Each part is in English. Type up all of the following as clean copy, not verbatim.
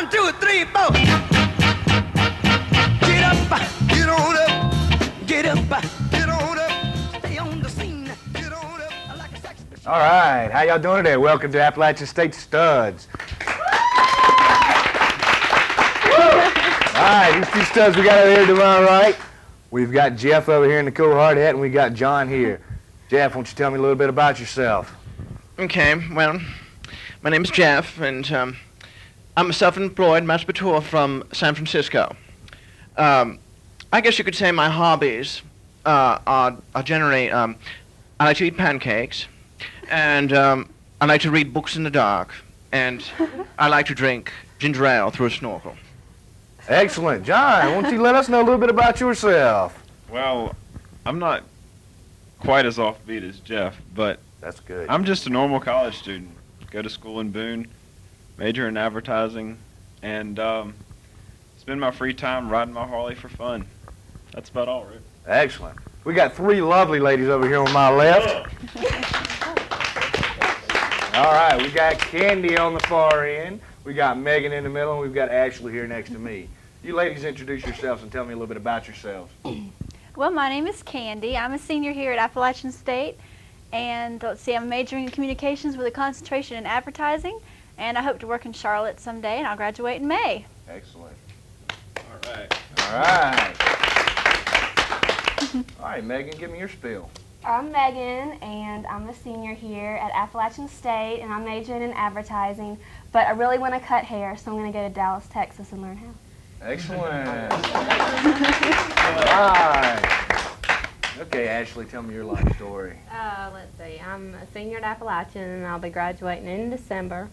1, 2, 3, 4. Get up, get on up, get up, get on up. Stay on the scene, get on up like a sex machine. All right, how y'all doing today? Welcome to Appalachian State Studs. All right, these two studs we got over here to my right. We've got Jeff over here in the cool hard hat, and we got John here. Jeff, why don't you tell me a little bit about yourself? Okay, well, my name is Jeff, and I'm a self-employed masturbator from San Francisco. I guess you could say my hobbies are generally, I like to eat pancakes, and I like to read books in the dark, and I like to drink ginger ale through a snorkel. Excellent. John, why don't you let us know a little bit about yourself? Well, I'm not quite as offbeat as Jeff, but That's good. I'm just a normal college student. Go to school in Boone, major in advertising, and spend my free time riding my Harley for fun. That's about all, Rick. Excellent. We got three lovely ladies over here on my left. All right, we got Candy on the far end. We got Megan in the middle, and we've got Ashley here next to me. You ladies introduce yourselves and tell me a little bit about yourselves. Well, my name is Candy. I'm a senior here at Appalachian State, and let's see, I'm majoring in communications with a concentration in advertising, and I hope to work in Charlotte someday, and I'll graduate in May. Excellent. All right. All right. All right, Megan, give me your spiel. I'm Megan, and I'm a senior here at Appalachian State, and I'm majoring in advertising, but I really want to cut hair, so I'm going to go to Dallas, Texas, and learn how. Excellent. All right. Okay, Ashley, tell me your life story. Let's see. I'm a senior at Appalachian, and I'll be graduating in December.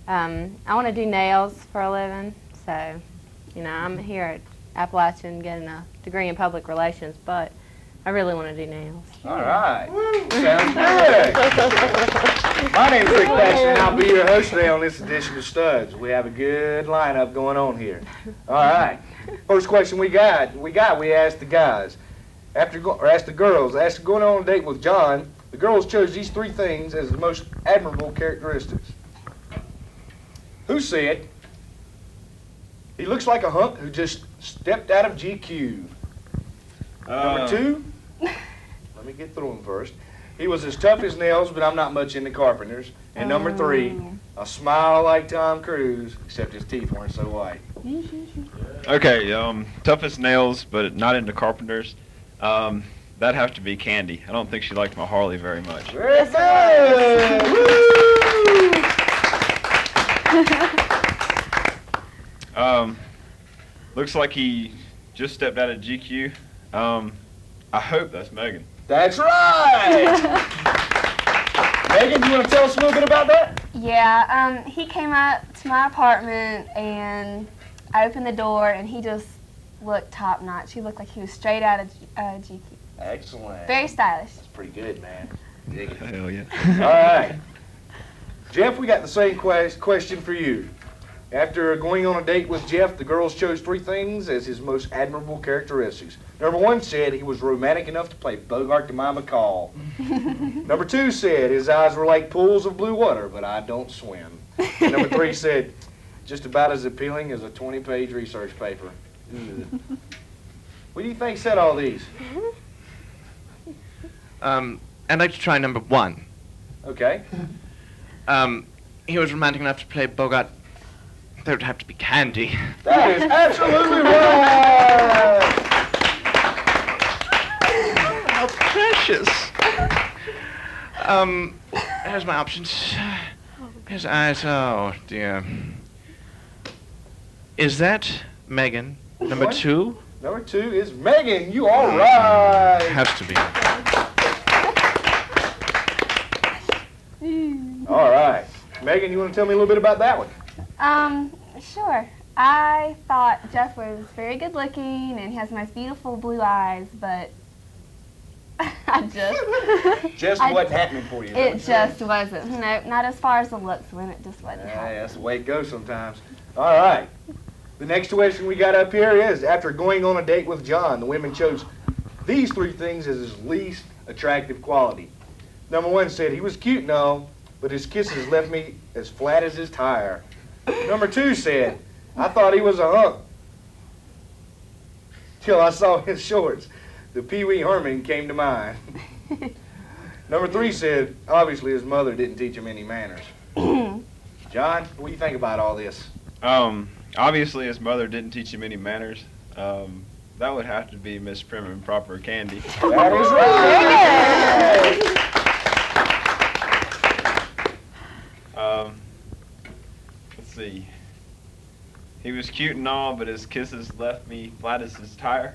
I want to do nails for a living, so, I'm here at Appalachian getting a degree in public relations, but I really want to do nails. All right. Sounds good. My name's Rick Paxton, and I'll be your host today on this edition of Studs. We have a good lineup going on here. All right. First question we asked the guys. After going on a date with John, the girls chose these three things as the most admirable characteristics. Who said, he looks like a hunk who just stepped out of GQ? Number two, let me get through them first. He was as tough as nails, but I'm not much into carpenters. And number three, a smile like Tom Cruise, except his teeth weren't so white. Okay, tough as nails, but not into carpenters. That'd have to be Candy. I don't think she liked my Harley very much. Very good! Woo! Looks like he just stepped out of GQ. I hope that's Megan. That's right! Megan, you want to tell us a little bit about that? Yeah, he came up to my apartment, and I opened the door, and he just looked top-notch. He looked like he was straight out of GQ. Excellent. Very stylish. That's pretty good, man. Dig it. Hell yeah. All right. Jeff, we got the same question for you. After going on a date with Jeff, the girls chose three things as his most admirable characteristics. Number one said he was romantic enough to play Bogart to my McCall. Number two said his eyes were like pools of blue water, but I don't swim. And number three said just about as appealing as a 20-page research paper. What do you think said all these? I'd like to try number one. Okay. He was romantic enough to play Bogart. There would have to be Candy. That is absolutely right! How precious. Here's my options. His eyes, oh dear. Is that Megan? Number two? Number two is Megan. You are right. Has to be. All right. Megan, you want to tell me a little bit about that one? Sure. I thought Jeff was very good looking, and he has nice, beautiful blue eyes, but Just wasn't happening for you. it just wasn't. No, not as far as the looks went. It just wasn't happening. That's the way it goes sometimes. All right. The next question we got up here is, after going on a date with John, the women chose these three things as his least attractive quality. Number one said he was cute and all, but his kisses left me as flat as his tire. Number two said I thought he was a hunk. Till I saw his shorts. The Pee Wee Herman came to mind. Number 3 said, obviously his mother didn't teach him any manners. John, what do you think about all this? Obviously his mother didn't teach him any manners. That would have to be Miss Prim and Proper Candy. That is right. Let's see. He was cute and all, but his kisses left me flat as a tire.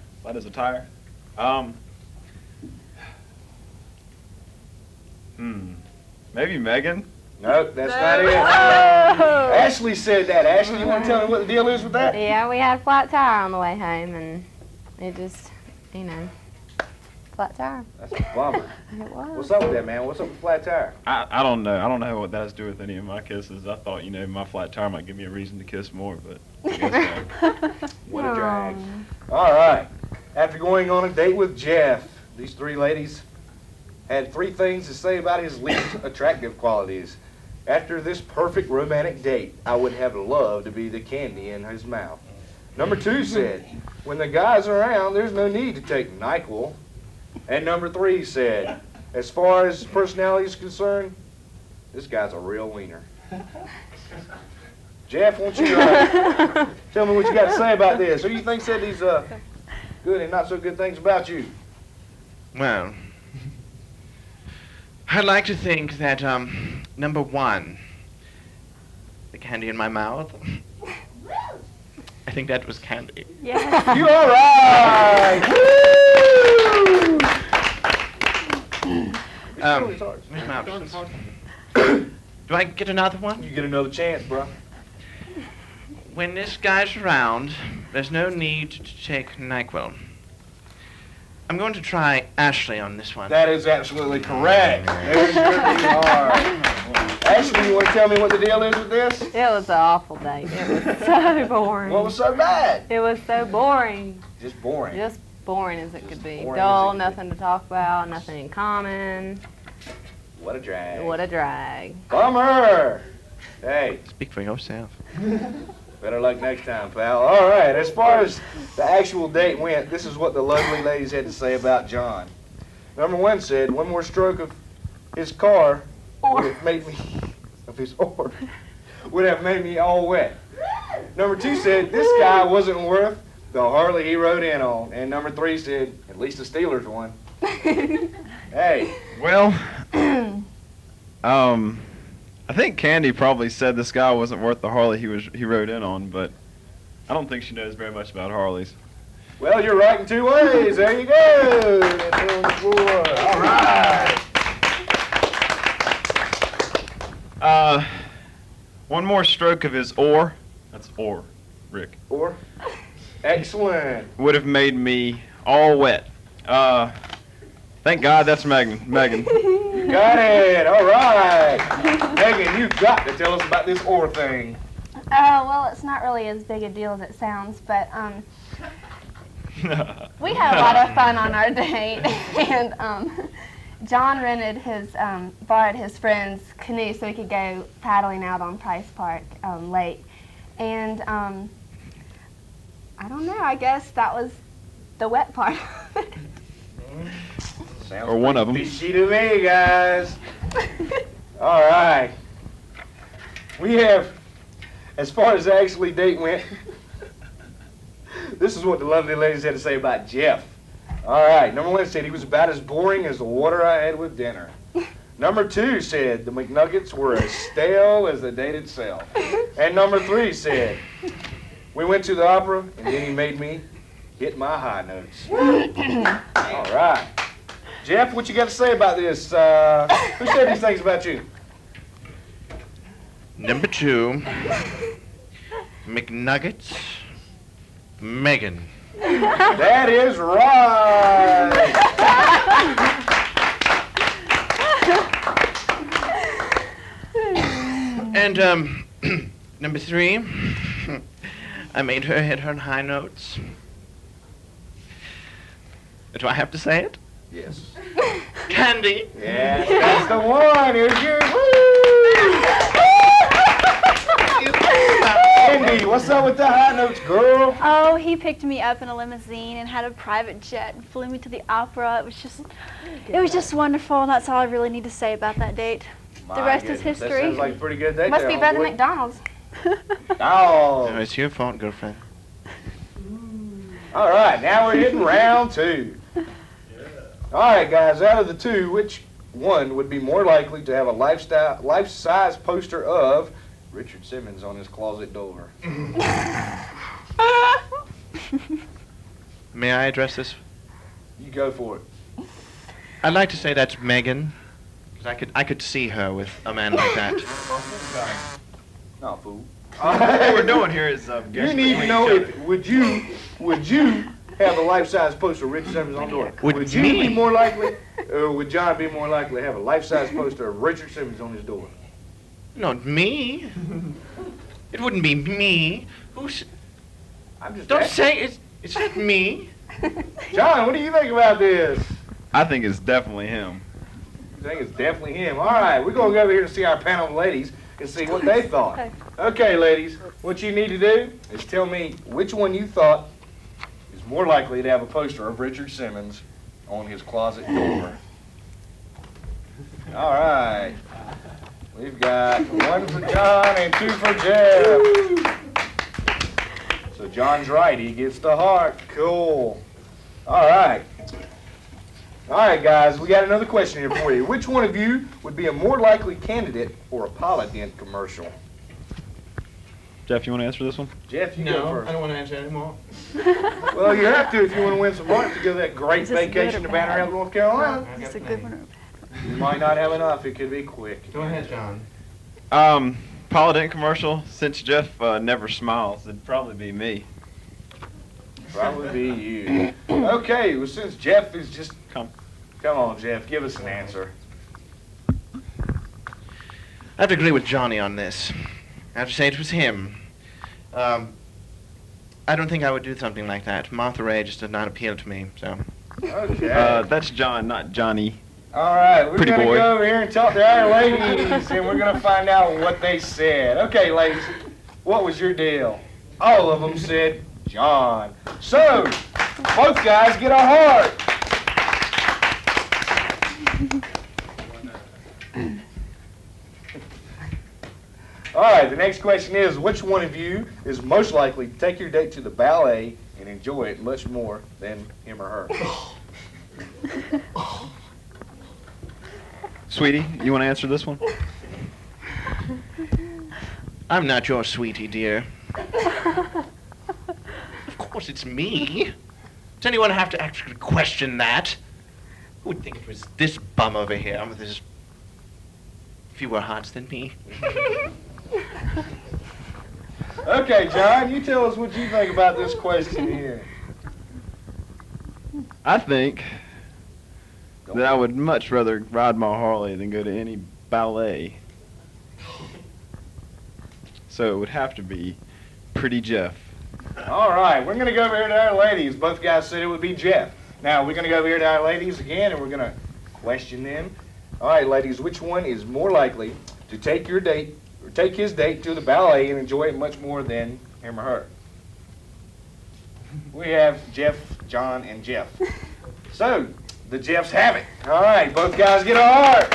Maybe Megan. Nope, that's not it. Ashley said that. Ashley, you want to tell me what the deal is with that? Yeah, we had a flat tire on the way home, and it just, flat tire. That's a bummer. It was. What's up with that, man? What's up with the flat tire? I don't know. I don't know what that has to do with any of my kisses. I thought, my flat tire might give me a reason to kiss more, but I guess not. What a drag. All right. After going on a date with Jeff, these 3 ladies had 3 things to say about his least attractive qualities. After this perfect romantic date, I would have loved to be the candy in his mouth. Number 2 said, when the guy's around, there's no need to take NyQuil. And number 3 said, as far as personality is concerned, this guy's a real wiener. Jeff, won't you tell me what you got to say about this? Who do you think said these good and not so good things about you? Well, I'd like to think that, number 1, the candy in my mouth, I think that was candy. Yes. You all right? Miss Mountains. Do I get another one? You get another chance, bro. When this guy's around, there's no need to take NyQuil. I'm going to try Ashley on this one. That is absolutely correct. There's your DR. Ashley, you want to tell me what the deal is with this? It was an awful date. It was so boring. What was so bad? It was so boring. Just boring. Just boring as it could be. boring Dull, as it could be. nothing to talk about, nothing in common. What a drag. What a drag. Bummer. Hey, Speak for yourself. better luck next time, pal. All right, as far as the actual date went, this is what the lovely ladies had to say about John. Number 1 said, one more stroke of his car would have made me, of his oar, would have made me all wet. Number 2 said, this guy wasn't worth the Harley he rode in on. And number 3 said, at least the Steelers won. Hey. Well, I think Candy probably said this guy wasn't worth the Harley he rode in on, but I don't think she knows very much about Harleys. Well, you're right in 2 ways. There you go. That's on the floor. All right. One more stroke of his oar. That's oar, Rick. Or, excellent. Would have made me all wet. Thank God that's Megan. You got it. All right. Megan, you've got to tell us about this oar thing. Well, it's not really as big a deal as it sounds, but we had a lot of fun on our date, and John borrowed his friend's canoe so he could go paddling out on Price Park Lake, and I don't know. I guess that was the wet part. Sounds Or one of them. fishy to me, guys. All right. We have, as far as the actually date went, this is what the lovely ladies had to say about Jeff. All right. Number 1 said he was about as boring as the water I had with dinner. Number 2 said the McNuggets were as stale as the date itself. And number 3 said, we went to the opera and then he made me hit my high notes. All right. Jeff, what you got to say about this? Who said these things about you? Number 2, McNuggets, Megan. That is right. And number 3, I made her hit her high notes. Do I have to say it? Yes. Candy. Yes, that's the one. Here's your Andy, Hey, what's up with the high notes, girl? Oh, he picked me up in a limousine and had a private jet and flew me to the opera. It was just wonderful, and that's all I really need to say about that date. The rest is That history. sounds like a pretty good date Must there, be better than homeboy. McDonald's. Oh. No, it's your fault, girlfriend. All right, now we're hitting round 2. All right, guys, out of the two, which one would be more likely to have a life-size poster of Richard Simmons on his closet door? May I address this? You go for it. I'd like to say that's Megan, because I could see her with a man like that. No, fool. What we're doing here is You guessing need to between know each if would you have a life-size poster of Richard Simmons on the door? Would you me? be more likely, or would John be more likely to have a life-size poster of Richard Simmons on his door? Not me. It wouldn't be me. I'm just Don't asking. say it's not me. John, what do you think about this? I think it's definitely him. I think it's definitely him. All right, we're going to go over here to see our panel of ladies and see what they thought. Okay, ladies, what you need to do is tell me which one you thought is more likely to have a poster of Richard Simmons on his closet door. All right. We've got 1 for John and 2 for Jeff. So John's right. He gets the heart. Cool. All right. All right, guys, we got another question here for you. Which one of you would be a more likely candidate for a Polydent commercial? Jeff, you want to answer this one? Jeff, you go first. don't want to answer anymore. Well, you have to if you want to win some money to go to that great Is this good vacation or to Banner bad? Elk, North Carolina. It's a good one. You might not have enough. It could be quick. Go ahead, John. Polydent commercial, since Jeff never smiles, it'd probably be me. Probably be you. Okay, well, since Jeff is just... Come. Come on, Jeff, give us an answer. I have to agree with Johnny on this. I have to say it was him. I don't think I would do something like that. Martha Ray just did not appeal to me, so. Okay. That's John, not Johnny. All right, we're Pretty going to boy. go over here and talk to our ladies, and we're going to find out what they said. Okay, ladies, what was your deal? All of them said John. So, both guys get a heart. All right, the next question is, which one of you is most likely to take your date to the ballet and enjoy it much more than him or her? Sweetie, you want to answer this one? I'm not your sweetie, dear. Of course it's me. Does anyone have to actually question that? Who would think it was this bum over here with his fewer hearts than me? Okay, John, you tell us what you think about this question here. I think that I would much rather ride my Harley than go to any ballet. So it would have to be Pretty Jeff. All right, we're going to go over here to our ladies. Both guys said it would be Jeff. Now, we're going to go over here to our ladies again, and we're going to question them. All right, ladies, which one is more likely to take your date, or take his date to the ballet and enjoy it much more than him or her? We have Jeff, John, and Jeff. So, the Jeffs have it. All right, both guys get a heart.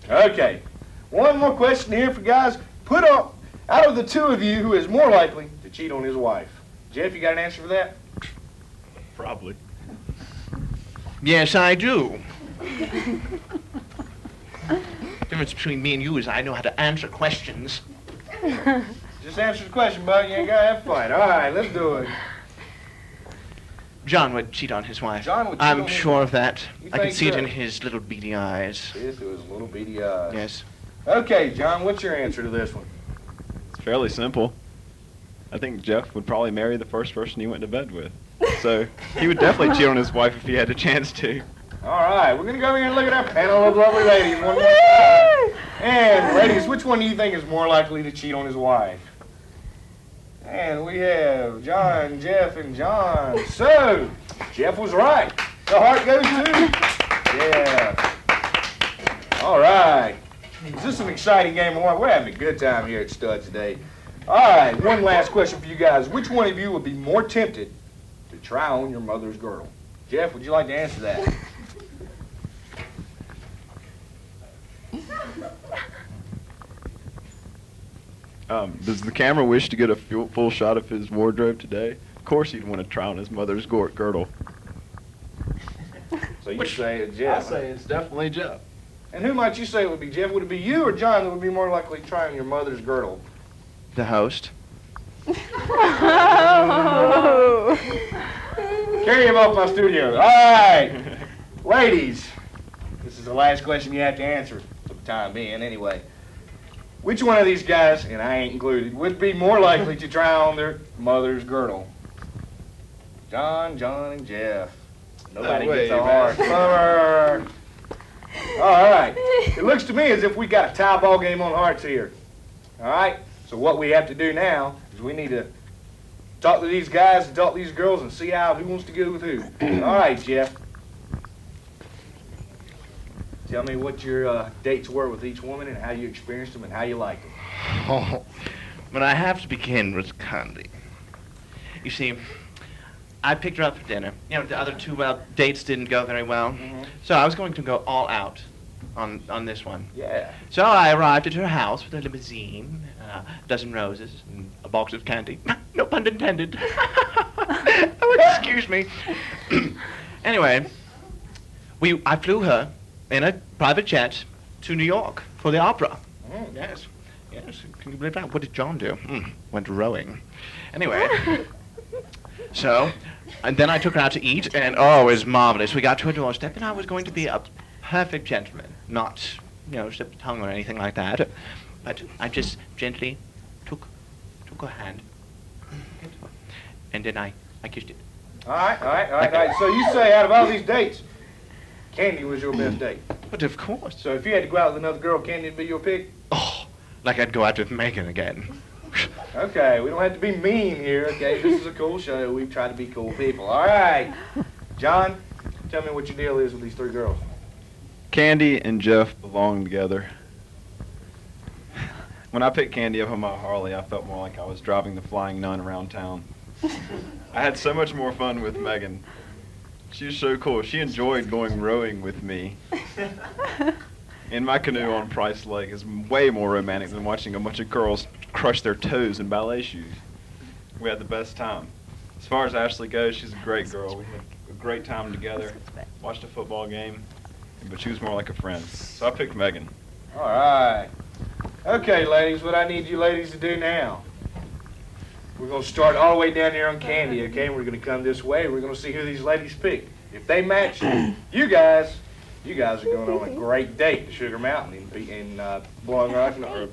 Woo! Okay, one more question here for guys. Put up, out of the two of you, who is more likely to cheat on his wife? Jeff, you got an answer for that? Probably. Yes, I do. The difference between me and you is I know how to answer questions. Just answer the question, bud. You ain't got to have fun. All right, let's do it. John would cheat on his wife. John would cheat I'm on his sure of that. You I can think see it so? in his little beady eyes. This was little beady eyes. Yes. Okay, John, what's your answer to this one? It's fairly simple. I think Jeff would probably marry the first person he went to bed with. So he would definitely cheat on his wife if he had a chance to. All right, we're going to go over here and look at our panel of lovely ladies one more time. And ladies, which one do you think is more likely to cheat on his wife? And we have John, Jeff, and John. So, Jeff was right. The heart goes to Jeff. All right. Is this an exciting game of what? We're having a good time here at Studs today. All right, one last question for you guys. Which one of you would be more tempted to try on your mother's girdle? Jeff, would you like to answer that? Does the camera wish to get a full shot of his wardrobe today? Of course he'd want to try on his mother's girdle. So you say it's Jeff. I say it's definitely Jeff. And who might you say it would be, Jeff? Would it be you or John that would be more likely to try on your mother's girdle? The host. Carry him off my studio. All right. Ladies, this is the last question you have to answer for the time being anyway. Which one of these guys, and I ain't included, would be more likely to try on their mother's girdle? John, and Jeff. Nobody gets a hard lover. All right. It looks to me as if we got a tie ball game on hearts here. All right? So what we have to do now is we need to talk to these guys and talk to these girls and see who wants to go with who. All right, Jeff. Tell me what your dates were with each woman and how you experienced them and how you liked them. Oh, but I have to begin with Candy. You see, I picked her up for dinner. You know, the other two dates didn't go very well. Mm-hmm. So I was going to go all out on this one. Yeah. So I arrived at her house with a limousine, a dozen roses, and a box of candy. No pun intended. Oh, excuse me. Anyway, I flew her in a private jet to New York for the opera. Yes. Can you believe that? What did John do? Went rowing. Anyway. So, and then I took her out to eat, and oh, it was marvelous. We got to her doorstep, and I was going to be a perfect gentleman, not, slip the tongue or anything like that. But I just gently took her hand, and then I kissed it. All right. So you say out of all these dates, Candy was your best date. But of course. So if you had to go out with another girl, Candy would be your pick? Oh, like I'd go out with Megan again. Okay, we don't have to be mean here, okay? This is a cool show. We try to be cool people. All right. John, tell me what your deal is with these three girls. Candy and Jeff belong together. When I picked Candy up on my Harley, I felt more like I was driving the Flying Nun around town. I had so much more fun with Megan. She was so cool. She enjoyed going rowing with me. In my canoe on Price Lake is way more romantic than watching a bunch of girls crush their toes in ballet shoes. We had the best time. As far as Ashley goes, she's a great girl. We had a great time together, watched a football game, but she was more like a friend. So I picked Megan. All right. Okay, ladies, what I need you ladies to do now, we're going to start all the way down here on Candy, okay? We're going to come this way. We're going to see who these ladies pick. If they match you guys are going on a great date to Sugar Mountain in Blowing Rock, or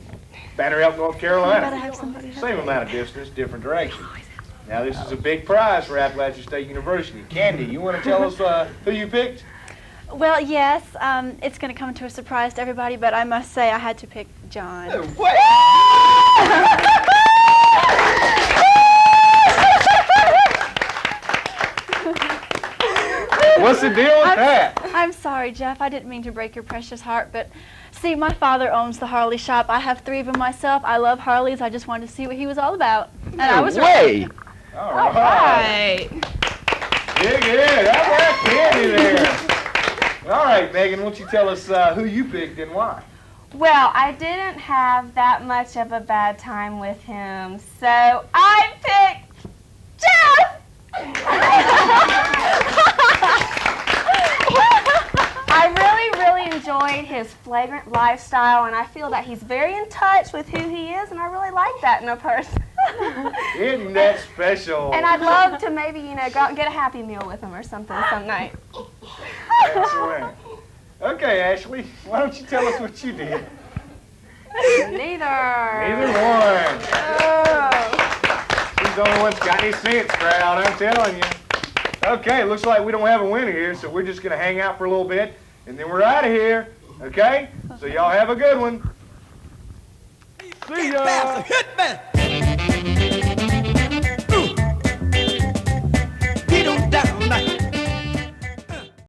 Banner Elk, North Carolina. Same amount of distance, different direction. Now, this is a big prize for Appalachian State University. Candy, you want to tell us who you picked? Well, yes, it's going to come to a surprise to everybody, but I must say I had to pick John. What's the deal with that? I'm sorry, Jeff. I didn't mean to break your precious heart, but see, my father owns the Harley shop. I have 3 of them myself. I love Harleys. I just wanted to see what he was all about. And I was right. All right. Good. How about Candy there? All right, Megan, won't you tell us who you picked and why? Well, I didn't have that much of a bad time with him, so I picked Jeff! I really enjoyed his flagrant lifestyle, and I feel that he's very in touch with who he is, and I really like that in a person. Isn't that special? And I'd love to maybe, go out and get a Happy Meal with him or something some night. Excellent. Okay, Ashley, why don't you tell us what you did? Neither one. Oh. She's the only one that's got any sense, crowd, I'm telling you. Okay, looks like we don't have a winner here, so we're just going to hang out for a little bit, and then we're out of here, okay? So y'all have a good one. See ya. Hit me.